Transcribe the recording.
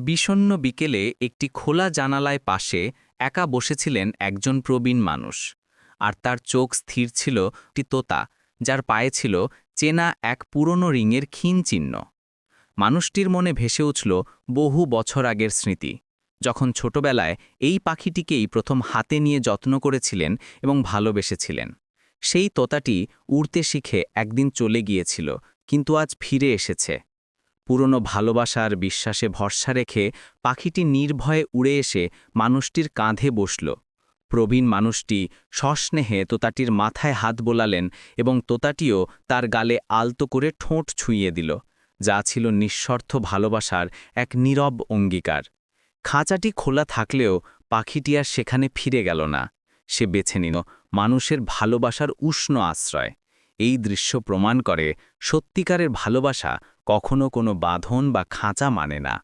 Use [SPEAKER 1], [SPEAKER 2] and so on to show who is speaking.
[SPEAKER 1] বিষণ্ণ বিকেলে একটি খোলা জানালায় পাশে একা বসেছিলেন একজন প্রবীণ মানুষ। আর তার চোখ স্থির ছিল একটি তোতা, যার পায়ে ছিল চেনা এক পুরনো রিংয়ের ক্ষীণ চিহ্ন। মানুষটির মনে ভেসে উঠল বহু বছর আগের স্মৃতি, যখন ছোটবেলায় এই পাখিটিকেই প্রথম হাতে নিয়ে যত্ন করেছিলেন এবং ভালোবেসেছিলেন। সেই তোতাটি উড়তে শিখে একদিন চলে গিয়েছিল, কিন্তু আজ ফিরে এসেছে। পুরনো ভালোবাসার বিশ্বাসে ভরসা রেখে পাখিটি নির্ভয়ে উড়ে এসে মানুষটির কাঁধে বসল। প্রবীণ মানুষটি সস্নেহে তোতাটির মাথায় হাত বোলালেন এবং তোতাটিও তার গালে আলতো করে ঠোঁট ছুঁইয়ে দিল, যা ছিল নিঃস্বার্থ ভালোবাসার এক নীরব অঙ্গীকার। খাঁচাটি খোলা থাকলেও পাখিটি আর সেখানে ফিরে গেল না। সে বেছে নিল মানুষের ভালোবাসার উষ্ণ আশ্রয়। এই দৃশ্য প্রমাণ করে সত্যিকারের ভালোবাসা কখনো কোনো বাঁধন বা খাঁচা মানে না।